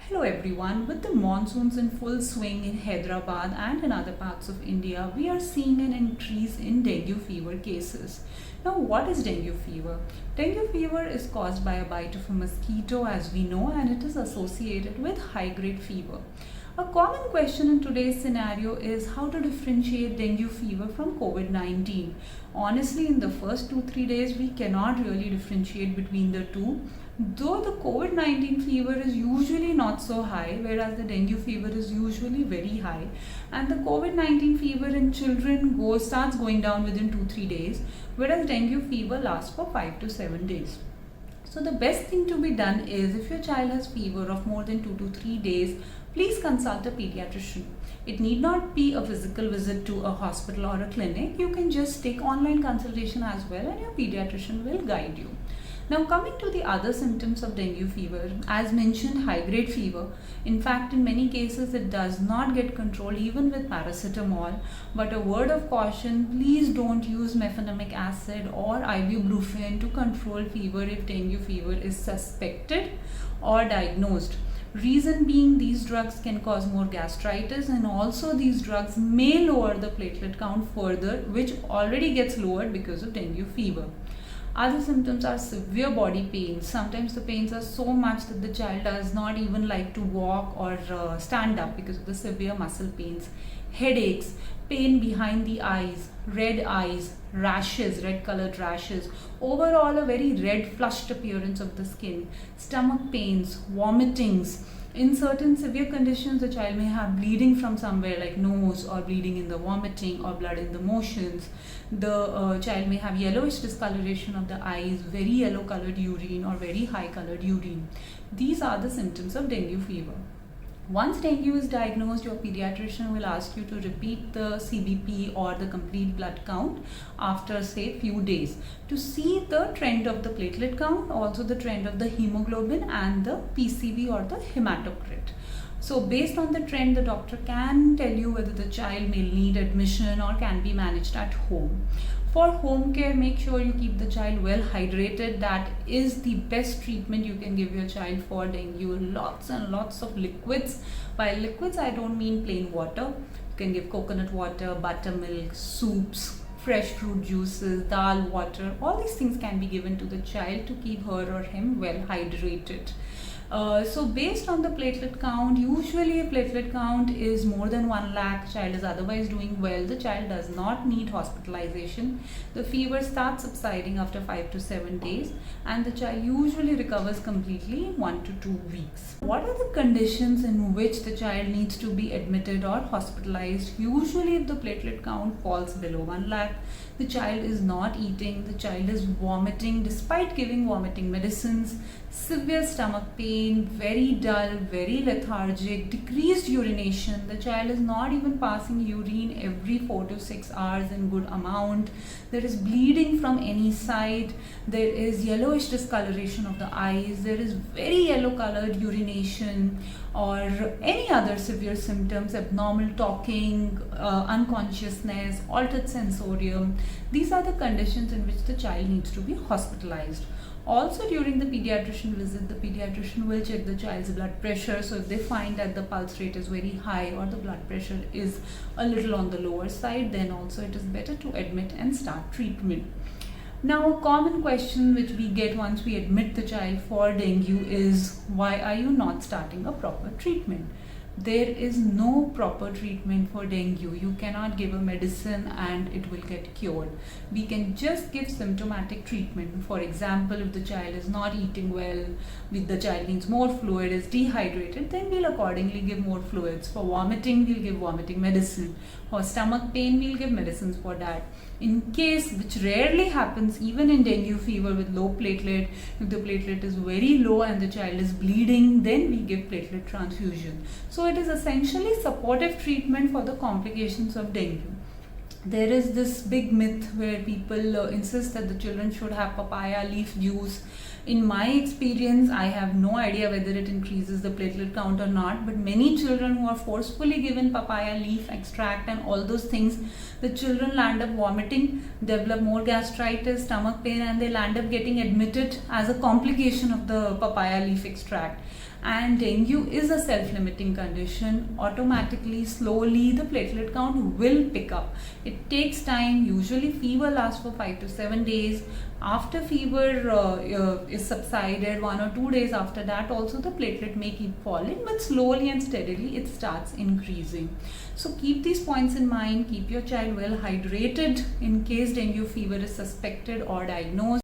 Hello everyone. With the monsoons in full swing in Hyderabad and in other parts of India, we are seeing an increase in dengue fever cases. Now, what is dengue fever? Dengue fever is caused by a bite of a mosquito, as we know, and it is associated with high grade fever. A common question in today's scenario is how to differentiate dengue fever from COVID 19. Honestly, in the first 2-3 days, we cannot really differentiate between the two. Though the COVID 19 fever is usually not so high, whereas the dengue fever is usually very high, and the COVID 19 fever in children starts going down within 2-3 days, whereas dengue fever lasts for 5 to 7 days. So the best thing to be done is if your child has fever of more than 2 to 3 days, please consult a pediatrician. It need not be a physical visit to a hospital or a clinic. You can just take online consultation as well, and your pediatrician will guide you. Now, coming to the other symptoms of dengue fever, as mentioned, high grade fever. In fact, in many cases, it does not get controlled even with paracetamol. But a word of caution, please don't use mefenamic acid or ibuprofen to control fever if dengue fever is suspected or diagnosed. Reason being, these drugs can cause more gastritis, and also these drugs may lower the platelet count further, which already gets lowered because of dengue fever. Other symptoms are severe body pains. Sometimes the pains are so much that the child does not even like to walk or stand up because of the severe muscle pains. Headaches, pain behind the eyes, rashes, red colored rashes. Overall, a very red flushed appearance of the skin. Stomach pains, vomitings. In certain severe conditions, the child may have bleeding from somewhere like nose, or bleeding in the vomiting, or blood in the motions. The child may have yellowish discoloration of the eyes, very yellow colored urine, or very high colored urine. These are the symptoms of dengue fever. Once dengue is diagnosed, your pediatrician will ask you to repeat the CBP or the complete blood count after, say, few days to see the trend of the platelet count, also the trend of the hemoglobin and the PCV or the hematocrit. So based on the trend, the doctor can tell you whether the child may need admission or can be managed at home. For home care, make sure you keep the child well hydrated. That is the best treatment you can give your child for dengue. Lots and lots of liquids. By liquids, I don't mean plain water. You can give coconut water, buttermilk, soups, fresh fruit juices, dal water. All these things can be given to the child to keep her or him well hydrated. So based on the platelet count, usually a platelet count is more than 1 lakh, child is otherwise doing well, the child does not need hospitalization. The fever starts subsiding after 5 to 7 days, and the child usually recovers completely in 1 to 2 weeks. What are the conditions in which the child needs to be admitted or hospitalized? Usually if the platelet count falls below 1 lakh, the child is not eating, the child is vomiting despite giving vomiting medicines, severe stomach pain, very dull, very lethargic, decreased urination, the child is not even passing urine every 4 to 6 hours in good amount, there is bleeding from any side, there is yellowish discoloration of the eyes, there is very yellow colored urination, or any other severe symptoms, abnormal talking, unconsciousness, altered sensorium. These are the conditions in which the child needs to be hospitalized. Also, during the pediatrician visit, the pediatrician will check the child's blood pressure. So if they find that the pulse rate is very high or the blood pressure is a little on the lower side, then also it is better to admit and start treatment. Now, a common question which we get once we admit the child for dengue is, why are you not starting a proper treatment? There is no proper treatment for dengue. You cannot give a medicine and it will get cured. We can just give symptomatic treatment. For example, if the child is not eating well, if the child needs more fluid, is dehydrated, then we'll accordingly give more fluids. For vomiting, we'll give vomiting medicine. For stomach pain, we'll give medicines for that. In case, which rarely happens even in dengue fever with low platelet, if the platelet is very low and the child is bleeding, then we give platelet transfusion. So it is essentially supportive treatment for the complications of dengue. There is this big myth where people insist that the children should have papaya leaf juice. In my experience, I have no idea whether it increases the platelet count or not, but many children who are forcefully given papaya leaf extract and all those things, the children land up vomiting, develop more gastritis, stomach pain, and they'll end up getting admitted as a complication of the papaya leaf extract. and dengue is a self-limiting condition. Automatically, slowly, the platelet count will pick up. It takes time. Usually fever lasts for 5 to 7 days. After fever is subsided, 1 or 2 days after that also the platelet may keep falling, but slowly and steadily it starts increasing. So keep these points in mind. Keep your child well hydrated in case dengue fever is suspected or diagnosed.